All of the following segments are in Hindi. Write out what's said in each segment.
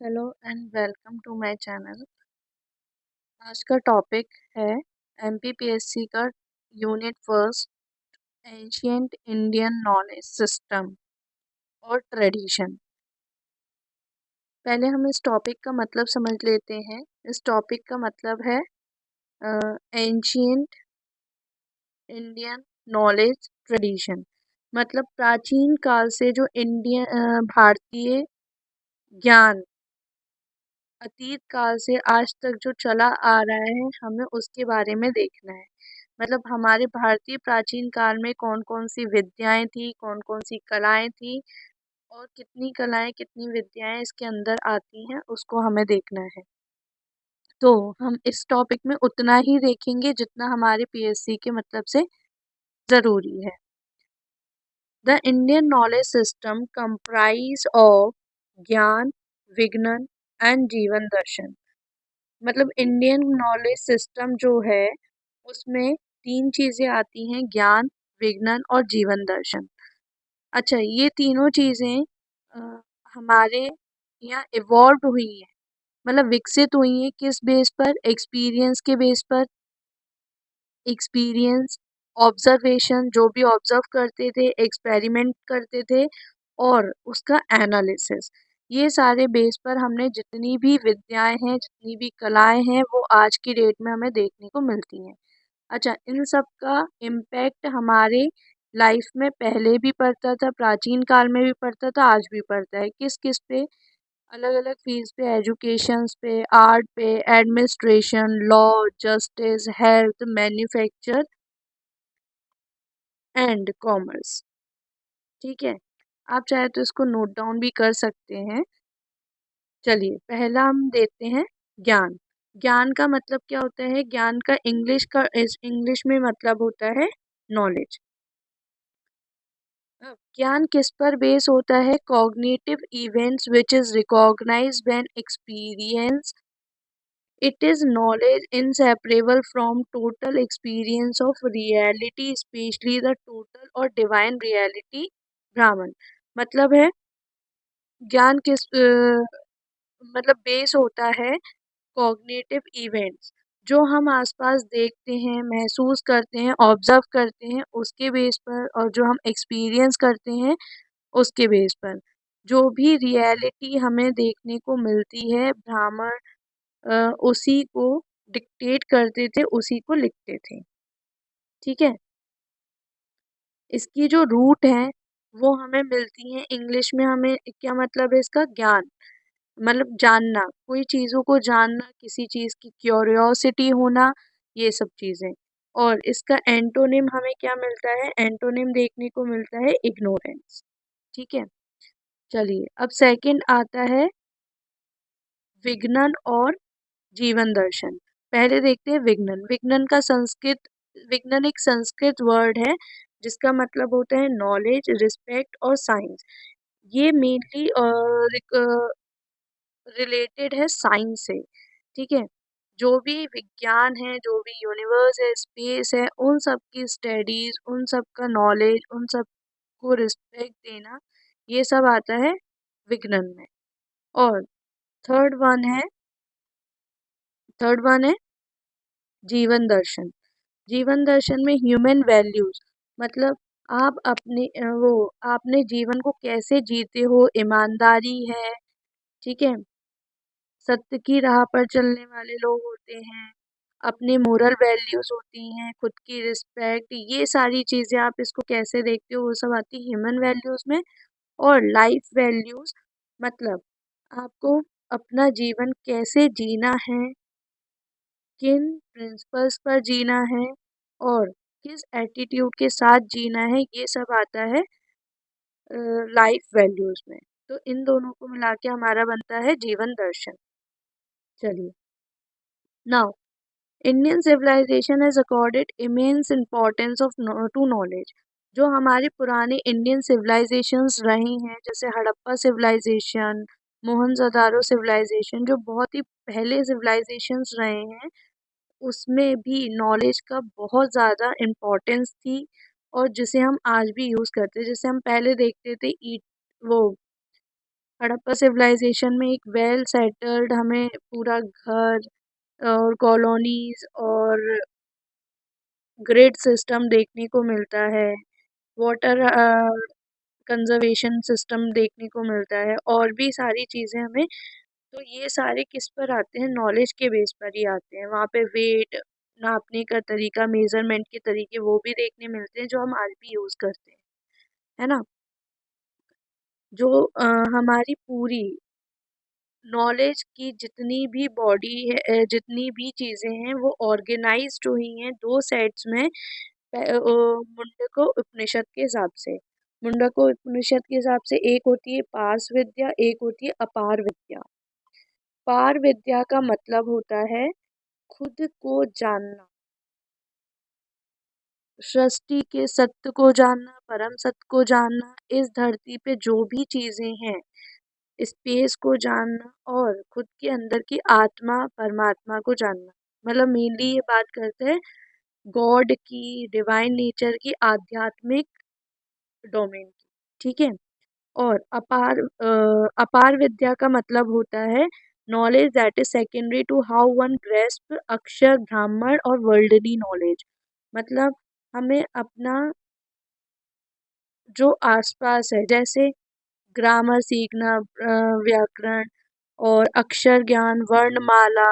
Hello and welcome to my channel. आज का टॉपिक है एमपीपीएससी का unit first, ancient Indian knowledge system और ट्रेडिशन। पहले हम इस टॉपिक का मतलब समझ लेते हैं। इस टॉपिक का मतलब है एंशियंट इंडियन नॉलेज ट्रेडिशन, मतलब प्राचीन काल से जो भारतीय ज्ञान अतीत काल से आज तक जो चला आ रहा है, हमें उसके बारे में देखना है। मतलब हमारे भारतीय प्राचीन काल में कौन कौन सी विद्याएं थी, कौन कौन सी कलाएं थी और कितनी कलाएं कितनी विद्याएं इसके अंदर आती हैं, उसको हमें देखना है। तो हम इस टॉपिक में उतना ही देखेंगे जितना हमारे पीएससी के मतलब से जरूरी है। The Indian knowledge system comprise of ज्ञान, विज्ञान एंड जीवन दर्शन। मतलब इंडियन नॉलेज सिस्टम जो है उसमें तीन चीजें आती हैं, ज्ञान, विज्ञान और जीवन दर्शन। अच्छा, ये तीनों चीजें अ, हमारे यहाँ इवॉल्व हुई हैं, मतलब विकसित हुई हैं किस बेस पर? एक्सपीरियंस के बेस पर। एक्सपीरियंस, ऑब्जर्वेशन, जो भी ऑब्जर्व करते थे, एक्सपेरिमेंट करते थे और उसका एनालिसिस। ये सारे बेस पर हमने जितनी भी विद्याएं हैं, जितनी भी कलाएं हैं, वो आज की डेट में हमें देखने को मिलती हैं। अच्छा, इन सब का इम्पैक्ट हमारे लाइफ में पहले भी पड़ता था, प्राचीन काल में भी पड़ता था, आज भी पड़ता है। किस किस पे? अलग अलग फील्ड्स पे, एजुकेशंस पे, आर्ट पे, administration, law, justice, health, manufacture and commerce. ठीक है, आप चाहे तो इसको नोट डाउन भी कर सकते हैं। चलिए, पहला हम देखते हैं ज्ञान। ज्ञान का मतलब क्या होता है? ज्ञान का इंग्लिश में मतलब होता है नॉलेज। ज्ञान किस पर बेस होता है? Cognitive events which is recognised when experience. It is knowledge inseparable from total experience of reality, especially the total और divine reality ब्राह्मण। मतलब है ज्ञान मतलब बेस होता है कॉग्निटिव इवेंट्स, जो हम आसपास देखते हैं, महसूस करते हैं, ऑब्जर्व करते हैं, उसके बेस पर, और जो हम एक्सपीरियंस करते हैं उसके बेस पर। जो भी रियलिटी हमें देखने को मिलती है, ब्राह्मण उसी को डिक्टेट करते थे, उसी को लिखते थे। ठीक है, इसकी जो रूट है वो हमें मिलती है इंग्लिश में। हमें क्या मतलब है इसका? ज्ञान मतलब जानना, कोई चीज़ों को जानना, किसी चीज़ की क्यूरियोसिटी होना, ये सब चीज़ें। और इसका एंटोनिम हमें क्या मिलता है? एंटोनिम देखने को मिलता है इग्नोरेंस। ठीक है, चलिए अब सेकंड आता है विज्ञान और जीवन दर्शन। पहले देखते हैं विज्ञान। विज्ञान एक संस्कृत वर्ड है जिसका मतलब होता है नॉलेज, रिस्पेक्ट और साइंस। ये मेनली रिलेटेड है साइंस से। ठीक है, जो भी विज्ञान है, जो भी यूनिवर्स है, स्पेस है, उन सब की स्टडीज, उन सब का नॉलेज, उन सब को रिस्पेक्ट देना, ये सब आता है विज्ञान में। और थर्ड वन है थर्ड वन है जीवन दर्शन। जीवन दर्शन में ह्यूमन वैल्यूज, मतलब आप आपने जीवन को कैसे जीते हो, ईमानदारी है। ठीक है, सत्य की राह पर चलने वाले लोग होते हैं, अपनी मोरल वैल्यूज होती हैं, खुद की रिस्पेक्ट, ये सारी चीजें आप इसको कैसे देखते हो, वो सब आती है ह्यूमन वैल्यूज में। और लाइफ वैल्यूज, मतलब आपको अपना जीवन कैसे जीना है, किन प्रिंसिपल्स पर जीना है और किस एटीट्यूड के साथ जीना है, ये सब आता है लाइफ वैल्यूज में। तो इन दोनों को मिला के हमारा बनता है जीवन दर्शन। चलिए, now Indian civilisation has accorded immense importance of to knowledge. जो हमारे पुराने इंडियन सिविलाइजेशंस रहे हैं, जैसे हड़प्पा सिविलाइजेशन, मोहनजोदारो सिविलाइजेशन, जो बहुत ही पहले सिविलाइजेशंस रहे हैं, उसमें भी नॉलेज का बहुत ज़्यादा इम्पोर्टेंस थी, और जिसे हम आज भी यूज़ करते हैं। जैसे हम पहले देखते थे ईट वो हड़प्पा सिविलाइजेशन में एक वेल सेटल्ड हमें पूरा घर और कॉलोनीज और ग्रिड सिस्टम देखने को मिलता है। वाटर कंजर्वेशन सिस्टम देखने को मिलता है और भी सारी चीज़ें हमें। तो ये सारे किस पर आते हैं? नॉलेज के बेस पर ही आते हैं। वहाँ पे वेट नापने का तरीका, मेजरमेंट के तरीके वो भी देखने मिलते हैं जो हम आज भी यूज़ करते हैं, है ना? जो हमारी पूरी नॉलेज की जितनी भी बॉडी है, जितनी भी चीज़ें हैं वो ऑर्गेनाइज्ड हुई हैं 2 सेट्स में। मुंडको उपनिषद के हिसाब से। मुंडको उपनिषद के हिसाब से एक होती है पार्स विद्या, एक होती है अपार विद्या। पार विद्या का मतलब होता है खुद को जानना, सृष्टि के सत्य को जानना, परम सत्य को जानना, इस धरती पे जो भी चीज़ें हैं, स्पेस को जानना और खुद के अंदर की आत्मा, परमात्मा को जानना। मतलब मेनली ये बात करते हैं गॉड की, डिवाइन नेचर की, आध्यात्मिक डोमेन की, ठीक है? और अपार विद्या का मतलब होता है knowledge that is secondary to how one grasp अक्षर, ब्राह्मण और वर्ल्डली नॉलेज। मतलब हमें अपना जो आसपास है, जैसे ग्रामर सीखना, व्याकरण और अक्षर ज्ञान, वर्णमाला,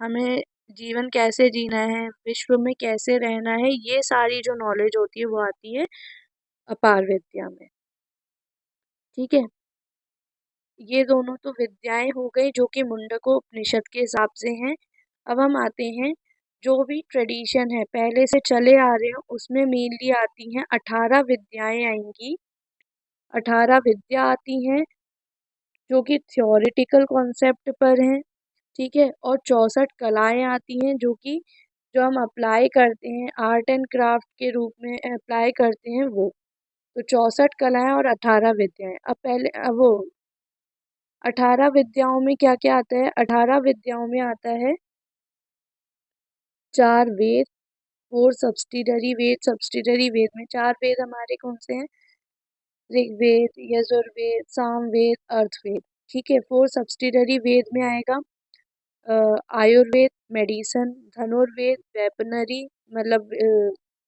हमें जीवन कैसे जीना है, विश्व में कैसे रहना है, ये सारी जो नॉलेज होती है वो आती है अपार विद्या में, ठीक है? ये दोनों तो विद्याएं हो गई जो कि मुंडको उपनिषद के हिसाब से हैं। अब हम आते हैं जो भी ट्रेडिशन है पहले से चले आ रहे हैं उसमें मेनली आती हैं 18 विद्याएं आएंगी। 18 विद्या आती हैं जो कि थ्योरेटिकल कॉन्सेप्ट पर हैं, ठीक है? और 64 कलाएं आती हैं जो कि जो हम अप्लाई करते हैं आर्ट एंड क्राफ्ट के रूप में अप्लाई करते हैं वो। तो 64 कलाएं और 18 विद्याएं। अब पहले वो 18 विद्याओं में क्या क्या आता है? 18 विद्याओं में आता है 4 वेद, 4 सब्सिडरी वेद। सब्सिडरी वेद में 4 वेद हमारे कौन से हैं? ऋग्वेद, यजुर्वेद, सामवेद, अर्थवेद, ठीक है? 4 सब्सिडरी वेद में आएगा आयुर्वेद, मेडिसन, धनुर्वेद, वेपनरी मतलब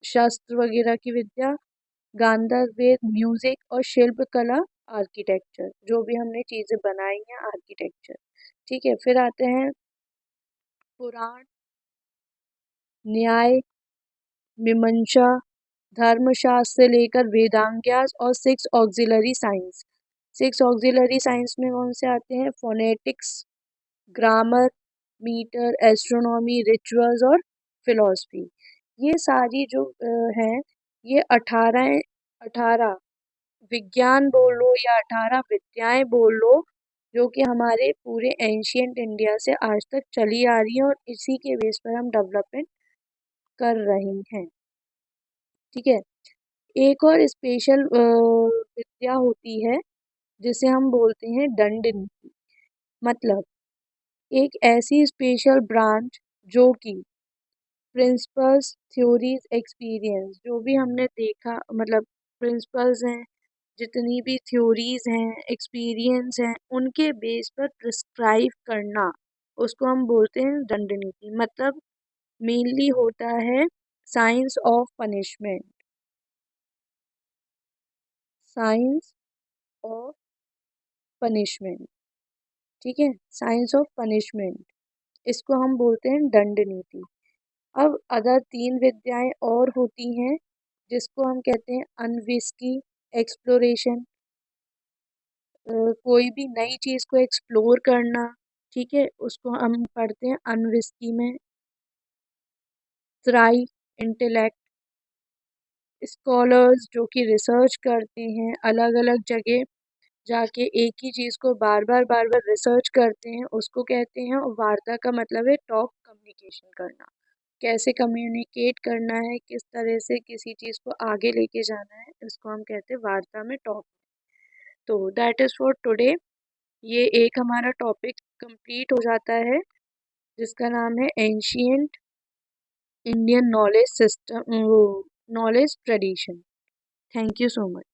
शस्त्र वगैरह की विद्या, गांधार वेद, म्यूजिक और शिल्प कला, आर्किटेक्चर, जो भी हमने चीजें बनाई हैं आर्किटेक्चर, ठीक है? फिर आते हैं पुराण, न्याय, मीमांसा, धर्मशास्त्र से लेकर वेदांग्यास और 6 ऑक्सिलरी साइंस। 6 ऑक्सिलरी साइंस में कौन से आते हैं? Phonetics, grammar, metre, astronomy, rituals और फिलॉसफी। ये सारी जो हैं ये 18 विज्ञान बोल लो या 18 विद्याएं बोल लो जो कि हमारे पूरे एंशियंट इंडिया से आज तक चली आ रही है और इसी के बेस पर हम डेवलपमेंट कर रहे हैं, ठीक है? एक और स्पेशल विद्या होती है जिसे हम बोलते हैं दंड नीति। मतलब एक ऐसी स्पेशल ब्रांच जो कि प्रिंसिपल्स, थ्योरीज, एक्सपीरियंस, जो भी हमने देखा, मतलब प्रिंसिपल्स हैं, जितनी भी थ्योरीज हैं, एक्सपीरियंस हैं, उनके बेस पर प्रिस्क्राइब करना, उसको हम बोलते हैं दंड नीति। मतलब मेनली होता है science of punishment, science of punishment, ठीक है? साइंस ऑफ पनिशमेंट, इसको हम बोलते हैं दंड नीति। अब अगर 3 विद्याएं और होती हैं जिसको हम कहते हैं अनविस्की एक्सप्लोरेशन, कोई भी नई चीज को एक्सप्लोर करना, ठीक है? उसको हम पढ़ते हैं अनविस्की में। थ्राई इंटेलेक्ट, स्कॉलर्स जो कि रिसर्च करते हैं अलग अलग जगह जाके एक ही चीज को बार बार रिसर्च करते हैं, उसको कहते हैं। और वार्ता का मतलब है टॉक, कम्युनिकेशन करना, कैसे कम्युनिकेट करना है, किस तरह से किसी चीज को आगे लेके जाना है, इसको हम कहते हैं वार्ता में टॉक। तो दैट इज फॉर टुडे। ये एक हमारा टॉपिक कंप्लीट हो जाता है जिसका नाम है ancient Indian knowledge system, knowledge tradition. Thank you so much.